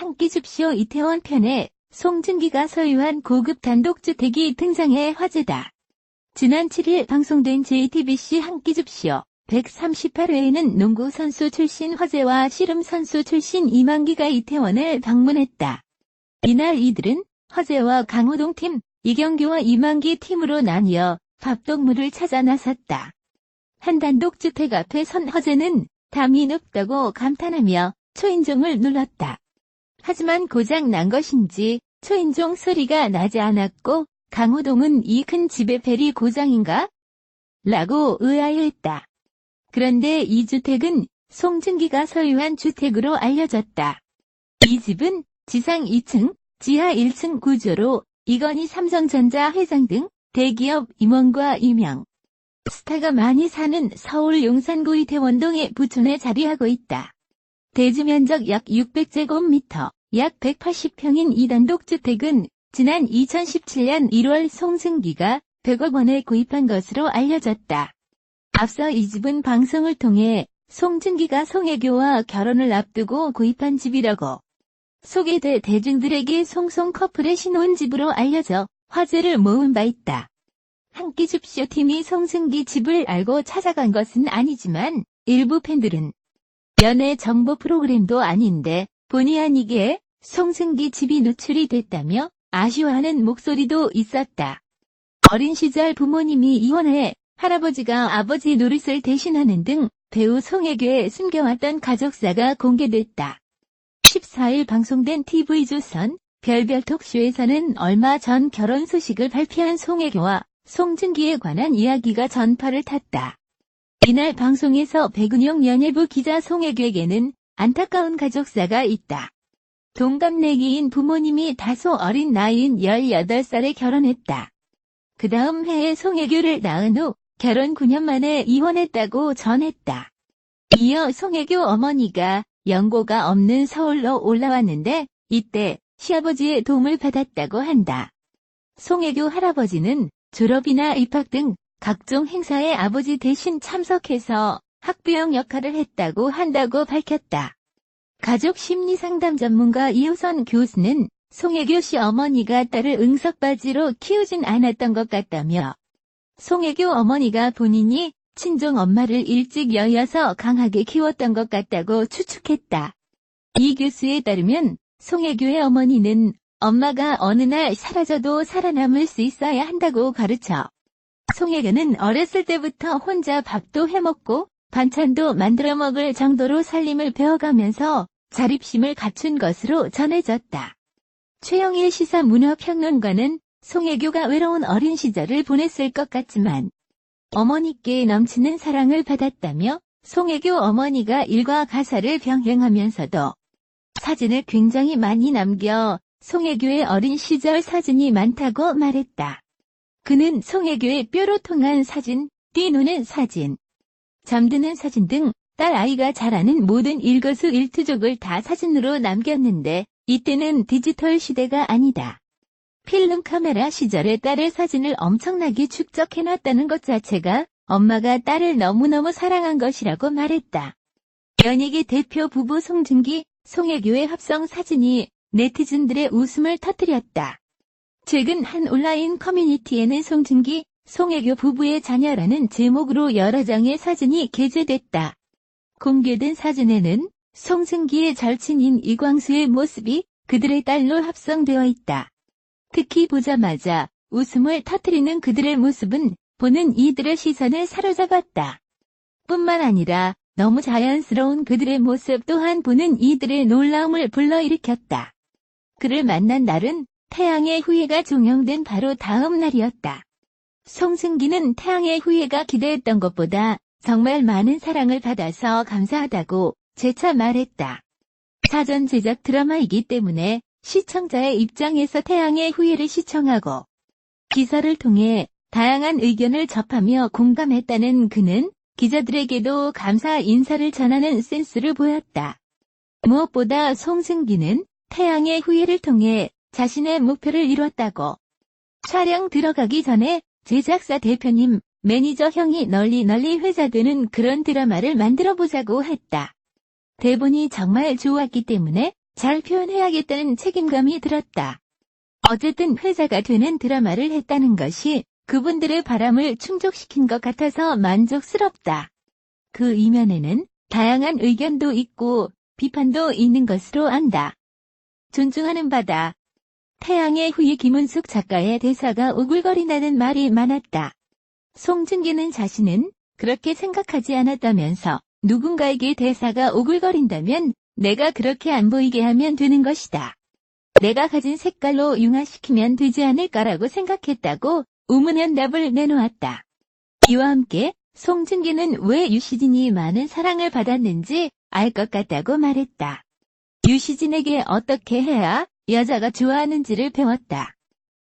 한 끼 줍쇼 이태원 편에 송중기가 소유한 고급 단독주택이 등장해 화제다. 지난 7일 방송된 JTBC 한 끼 줍쇼 138회에는 농구 선수 출신 허재와 씨름 선수 출신 이만기가 이태원을 방문했다. 이날 이들은 허재와 강호동 팀, 이경규와 이만기 팀으로 나뉘어 밥동무를 찾아 나섰다. 한 단독주택 앞에 선 허재는 담이 높다고 감탄하며 초인종을 눌렀다. 하지만 고장 난 것인지 초인종 소리가 나지 않았고 강호동은 이 큰 집의 벨이 고장인가? 라고 의아해했다. 그런데 이 주택은 송중기가 소유한 주택으로 알려졌다. 이 집은 지상 2층, 지하 1층 구조로 이건희 삼성전자 회장 등 대기업 임원과 유명 스타가 많이 사는 서울 용산구 이태원동의 부촌에 자리하고 있다. 대지면적 약 600제곱미터, 약 180평인 이 단독주택은 지난 2017년 1월 송중기가 100억 원에 구입한 것으로 알려졌다. 앞서 이 집은 방송을 통해 송중기가 송혜교와 결혼을 앞두고 구입한 집이라고 소개돼 대중들에게 송송 커플의 신혼집으로 알려져 화제를 모은 바 있다. 한 끼 줍쇼 팀이 송중기 집을 알고 찾아간 것은 아니지만 일부 팬들은 연애 정보 프로그램도 아닌데 본의 아니게 송중기 집이 노출이 됐다며 아쉬워하는 목소리도 있었다. 어린 시절 부모님이 이혼해 할아버지가 아버지 노릇을 대신하는 등 배우 송혜교의 숨겨왔던 가족사가 공개됐다. 14일 방송된 TV조선 별별 톡쇼에서는 얼마 전 결혼 소식을 발표한 송혜교와 송중기에 관한 이야기가 전파를 탔다. 이날 방송에서 백은용 연예부 기자 송혜교에게는 안타까운 가족사가 있다. 동갑내기인 부모님이 다소 어린 나이인 18살에 결혼했다. 그 다음 해에 송혜교를 낳은 후 결혼 9년 만에 이혼했다고 전했다. 이어 송혜교 어머니가 연고가 없는 서울로 올라왔는데 이때 시아버지의 도움을 받았다고 한다. 송혜교 할아버지는 졸업이나 입학 등 각종 행사에 아버지 대신 참석해서 학부형 역할을 했다고 한다고 밝혔다. 가족 심리상담 전문가 이호선 교수는 송혜교 씨 어머니가 딸을 응석바지로 키우진 않았던 것 같다며 송혜교 어머니가 본인이 친정 엄마를 일찍 여여서 강하게 키웠던 것 같다고 추측했다. 이 교수에 따르면 송혜교의 어머니는 엄마가 어느 날 사라져도 살아남을 수 있어야 한다고 가르쳐 송혜교는 어렸을 때부터 혼자 밥도 해먹고 반찬도 만들어 먹을 정도로 살림을 배워가면서 자립심을 갖춘 것으로 전해졌다. 최영일 시사문화평론가는 송혜교가 외로운 어린 시절을 보냈을 것 같지만 어머니께 넘치는 사랑을 받았다며 송혜교 어머니가 일과 가사를 병행하면서도 사진을 굉장히 많이 남겨 송혜교의 어린 시절 사진이 많다고 말했다. 그는 송혜교의 뾰로통한 사진, 띠노는 사진, 잠드는 사진 등 딸 아이가 자라는 모든 일거수일투족을 다 사진으로 남겼는데 이때는 디지털 시대가 아니다. 필름 카메라 시절의 딸의 사진을 엄청나게 축적해놨다는 것 자체가 엄마가 딸을 너무너무 사랑한 것이라고 말했다. 연예계 대표 부부 송중기, 송혜교의 합성 사진이 네티즌들의 웃음을 터뜨렸다. 최근 한 온라인 커뮤니티에는 송중기, 송혜교 부부의 자녀라는 제목으로 여러 장의 사진이 게재됐다. 공개된 사진에는 송중기의 절친인 이광수의 모습이 그들의 딸로 합성되어 있다. 특히 보자마자 웃음을 터뜨리는 그들의 모습은 보는 이들의 시선을 사로잡았다. 뿐만 아니라 너무 자연스러운 그들의 모습 또한 보는 이들의 놀라움을 불러일으켰다. 그를 만난 날은 태양의 후예가 종영된 바로 다음 날이었다. 송중기는 태양의 후예가 기대했던 것보다 정말 많은 사랑을 받아서 감사하다고 재차 말했다. 사전 제작 드라마이기 때문에 시청자의 입장에서 태양의 후예를 시청하고 기사를 통해 다양한 의견을 접하며 공감했다는 그는 기자들에게도 감사 인사를 전하는 센스를 보였다. 무엇보다 송중기는 태양의 후예를 통해 자신의 목표를 이뤘다고 촬영 들어가기 전에 제작사 대표님, 매니저 형이 널리 회자되는 그런 드라마를 만들어보자고 했다. 대본이 정말 좋았기 때문에 잘 표현해야겠다는 책임감이 들었다. 어쨌든 회자가 되는 드라마를 했다는 것이 그분들의 바람을 충족시킨 것 같아서 만족스럽다. 그 이면에는 다양한 의견도 있고 비판도 있는 것으로 안다. 존중하는 바다. 태양의 후예 김은숙 작가의 대사가 오글거린다는 말이 많았다. 송중기는 자신은 그렇게 생각하지 않았다면서 누군가에게 대사가 오글거린다면 내가 그렇게 안 보이게 하면 되는 것이다. 내가 가진 색깔로 융화시키면 되지 않을까라고 생각했다고 우문현답을 내놓았다. 이와 함께 송중기는 왜 유시진이 많은 사랑을 받았는지 알 것 같다고 말했다. 유시진에게 어떻게 해야 여자가 좋아하는지를 배웠다.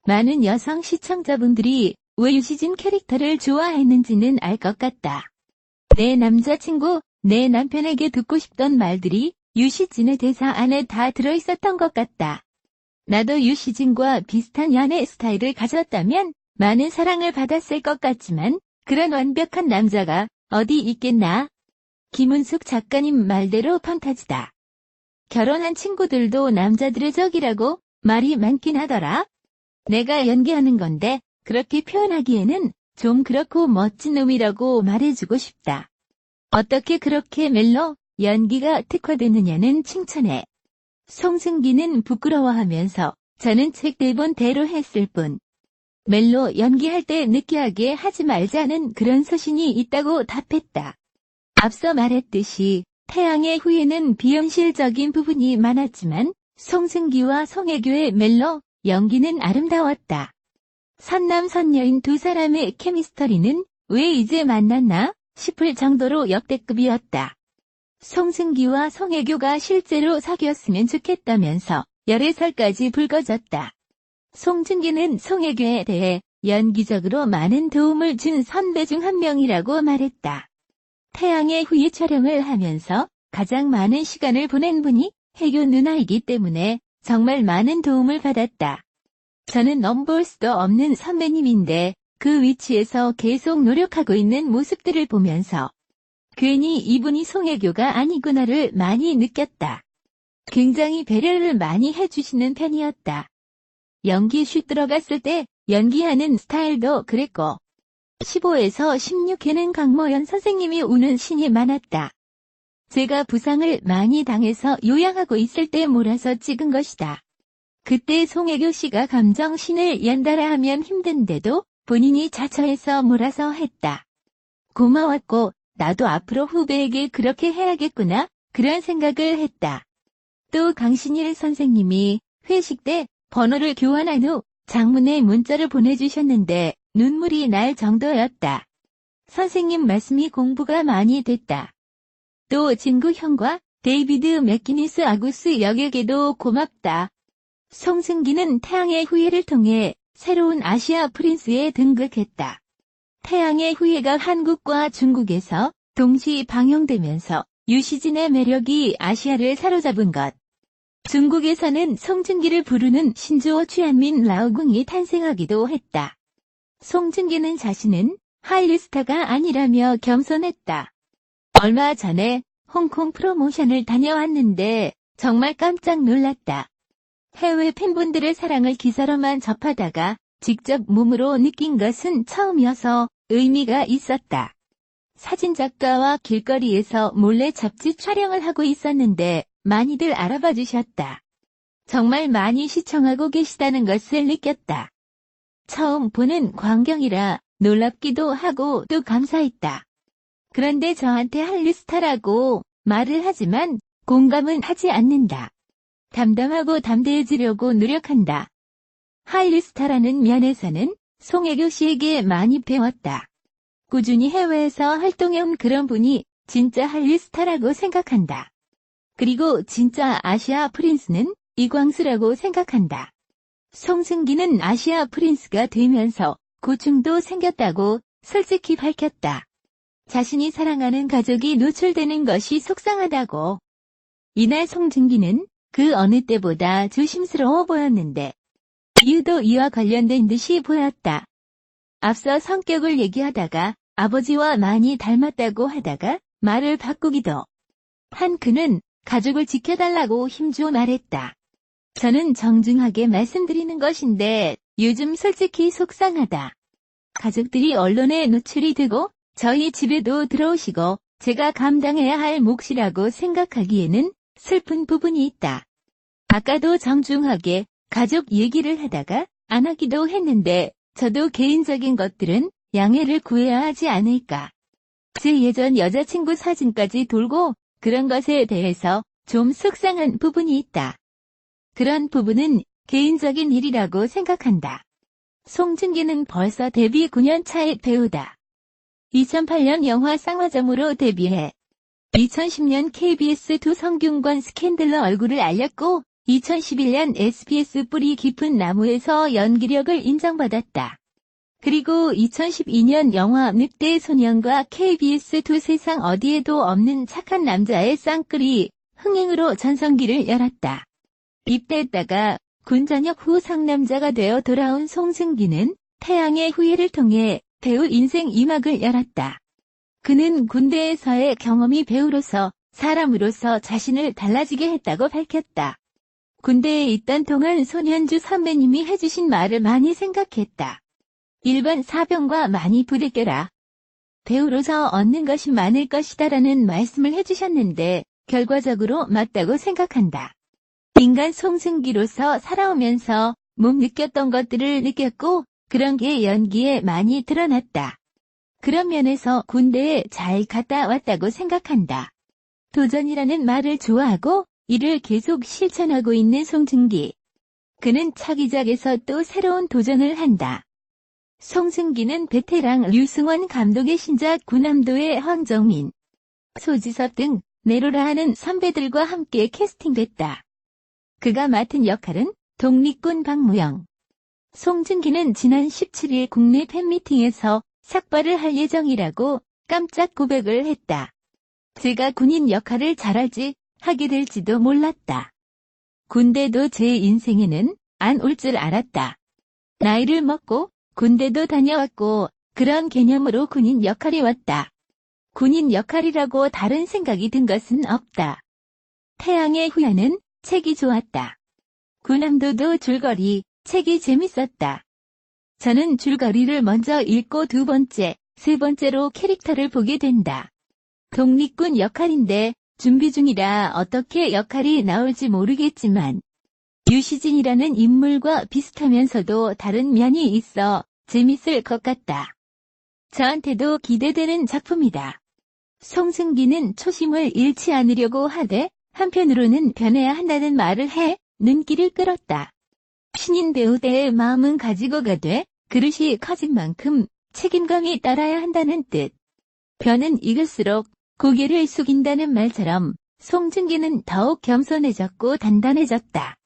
많은 여성 시청자분들이 왜 유시진 캐릭터를 좋아했는지는 알 것 같다. 내 남자친구, 내 남편에게 듣고 싶던 말들이 유시진의 대사 안에 다 들어있었던 것 같다. 나도 유시진과 비슷한 연애 스타일을 가졌다면 많은 사랑을 받았을 것 같지만 그런 완벽한 남자가 어디 있겠나? 김은숙 작가님 말대로 판타지다. 결혼한 친구들도 남자들의 적이라고 말이 많긴 하더라. 내가 연기하는 건데 그렇게 표현하기에는 좀 그렇고 멋진 놈이라고 말해주고 싶다. 어떻게 그렇게 멜로 연기가 특화되느냐는 칭찬해. 송중기는 부끄러워하면서 저는 책 대본대로 했을 뿐. 멜로 연기할 때 느끼하게 하지 말자는 그런 소신이 있다고 답했다. 앞서 말했듯이 태양의 후예는 비현실적인 부분이 많았지만 송중기와 송혜교의 멜로 연기는 아름다웠다. 선남선녀인 두 사람의 케미스터리는 왜 이제 만났나 싶을 정도로 역대급이었다. 송중기와 송혜교가 실제로 사귀었으면 좋겠다면서 열애설까지 불거졌다. 송중기는 송혜교에 대해 연기적으로 많은 도움을 준 선배 중 한 명이라고 말했다. 태양의 후예 촬영을 하면서 가장 많은 시간을 보낸 분이 혜교 누나이기 때문에 정말 많은 도움을 받았다. 저는 넘볼 수도 없는 선배님인데 그 위치에서 계속 노력하고 있는 모습들을 보면서 괜히 이분이 송혜교가 아니구나를 많이 느꼈다. 굉장히 배려를 많이 해주시는 편이었다. 연기 슛 들어갔을 때 연기하는 스타일도 그랬고 15에서 16회는 강모연 선생님이 우는 신이 많았다. 제가 부상을 많이 당해서 요양하고 있을 때 몰아서 찍은 것이다. 그때 송혜교 씨가 감정신을 연달아 하면 힘든데도 본인이 자처해서 몰아서 했다. 고마웠고 나도 앞으로 후배에게 그렇게 해야겠구나 그런 생각을 했다. 또 강신일 선생님이 회식 때 번호를 교환한 후 장문의 문자를 보내주셨는데 눈물이 날 정도였다. 선생님 말씀이 공부가 많이 됐다. 또 진구 형과 데이비드 맥기니스 아구스 역에게도 고맙다. 송중기는 태양의 후예를 통해 새로운 아시아 프린스에 등극했다. 태양의 후예가 한국과 중국에서 동시 방영되면서 유시진의 매력이 아시아를 사로잡은 것. 중국에서는 송중기를 부르는 신주호 주한민 라오궁이 탄생하기도 했다. 송중기는 자신은 한류 스타가 아니라며 겸손했다. 얼마 전에 홍콩 프로모션을 다녀왔는데 정말 깜짝 놀랐다. 해외 팬분들의 사랑을 기사로만 접하다가 직접 몸으로 느낀 것은 처음이어서 의미가 있었다. 사진작가와 길거리에서 몰래 잡지 촬영을 하고 있었는데 많이들 알아봐 주셨다. 정말 많이 시청하고 계시다는 것을 느꼈다. 처음 보는 광경이라 놀랍기도 하고 또 감사했다. 그런데 저한테 한류 스타라고 말을 하지만 공감은 하지 않는다. 담담하고 담대해지려고 노력한다. 한류 스타라는 면에서는 송혜교 씨에게 많이 배웠다. 꾸준히 해외에서 활동해온 그런 분이 진짜 한류 스타라고 생각한다. 그리고 진짜 아시아 프린스는 이광수라고 생각한다. 송중기는 아시아 프린스가 되면서 고충도 생겼다고 솔직히 밝혔다. 자신이 사랑하는 가족이 노출되는 것이 속상하다고. 이날 송중기는 그 어느 때보다 조심스러워 보였는데 이유도 이와 관련된 듯이 보였다. 앞서 성격을 얘기하다가 아버지와 많이 닮았다고 하다가 말을 바꾸기도 한 그는 가족을 지켜달라고 힘주어 말했다. 저는 정중하게 말씀드리는 것인데 요즘 솔직히 속상하다. 가족들이 언론에 노출이 되고 저희 집에도 들어오시고 제가 감당해야 할 몫이라고 생각하기에는 슬픈 부분이 있다. 아까도 정중하게 가족 얘기를 하다가 안 하기도 했는데 저도 개인적인 것들은 양해를 구해야 하지 않을까. 제 예전 여자친구 사진까지 돌고 그런 것에 대해서 좀 속상한 부분이 있다. 그런 부분은 개인적인 일이라고 생각한다. 송중기는 벌써 데뷔 9년 차의 배우다. 2008년 영화 쌍화점으로 데뷔해 2010년 KBS 두 성균관 스캔들로 얼굴을 알렸고 2011년 SBS 뿌리 깊은 나무에서 연기력을 인정받았다. 그리고 2012년 영화 늑대 소년과 KBS 두 세상 어디에도 없는 착한 남자의 쌍끌이 흥행으로 전성기를 열었다. 입대했다가 군 전역 후 상남자가 되어 돌아온 송중기는 태양의 후예를 통해 배우 인생 2막을 열었다. 그는 군대에서의 경험이 배우로서 사람으로서 자신을 달라지게 했다고 밝혔다. 군대에 있던 동안 손현주 선배님이 해주신 말을 많이 생각했다. 일반 사병과 많이 부대껴라. 배우로서 얻는 것이 많을 것이다라는 말씀을 해주셨는데 결과적으로 맞다고 생각한다. 인간 송중기로서 살아오면서 못 느꼈던 것들을 느꼈고 그런 게 연기에 많이 드러났다. 그런 면에서 군대에 잘 갔다 왔다고 생각한다. 도전이라는 말을 좋아하고 이를 계속 실천하고 있는 송중기. 그는 차기작에서 또 새로운 도전을 한다. 송중기는 베테랑 류승원 감독의 신작 구남도의 황정민, 소지섭 등 내로라 하는 선배들과 함께 캐스팅됐다. 그가 맡은 역할은 독립군 박무영. 송중기는 지난 17일 국내 팬미팅에서 삭발을 할 예정이라고 깜짝 고백을 했다. 제가 군인 역할을 잘할지 하게 될지도 몰랐다. 군대도 제 인생에는 안 올 줄 알았다. 나이를 먹고 군대도 다녀왔고 그런 개념으로 군인 역할이 왔다. 군인 역할이라고 다른 생각이 든 것은 없다. 태양의 후예는 책이 좋았다. 구남도도 줄거리, 책이 재밌었다. 저는 줄거리를 먼저 읽고 두 번째, 세 번째로 캐릭터를 보게 된다. 독립군 역할인데 준비 중이라 어떻게 역할이 나올지 모르겠지만 유시진이라는 인물과 비슷하면서도 다른 면이 있어 재밌을 것 같다. 저한테도 기대되는 작품이다. 송중기는 초심을 잃지 않으려고 하되 한편으로는 변해야 한다는 말을 해 눈길을 끌었다. 신인 배우대의 마음은 가지고 가되 그릇이 커진 만큼 책임감이 따라야 한다는 뜻. 변은 익을수록 고개를 숙인다는 말처럼 송중기는 더욱 겸손해졌고 단단해졌다.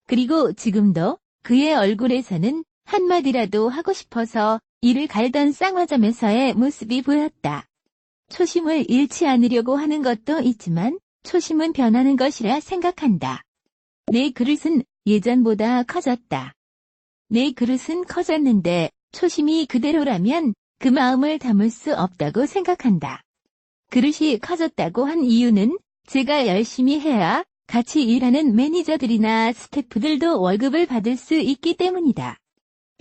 그리고 지금도 그의 얼굴에서는 한마디라도 하고 싶어서 이를 갈던 쌍화점에서의 모습이 보였다. 초심을 잃지 않으려고 하는 것도 있지만 초심은 변하는 것이라 생각한다. 내 그릇은 예전보다 커졌다. 내 그릇은 커졌는데 초심이 그대로라면 그 마음을 담을 수 없다고 생각한다. 그릇이 커졌다고 한 이유는 제가 열심히 해야 같이 일하는 매니저들이나 스태프들도 월급을 받을 수 있기 때문이다.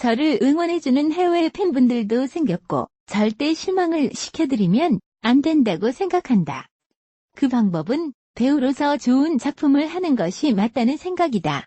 저를 응원해주는 해외 팬분들도 생겼고 절대 실망을 시켜드리면 안 된다고 생각한다. 그 방법은 배우로서 좋은 작품을 하는 것이 맞다는 생각이다.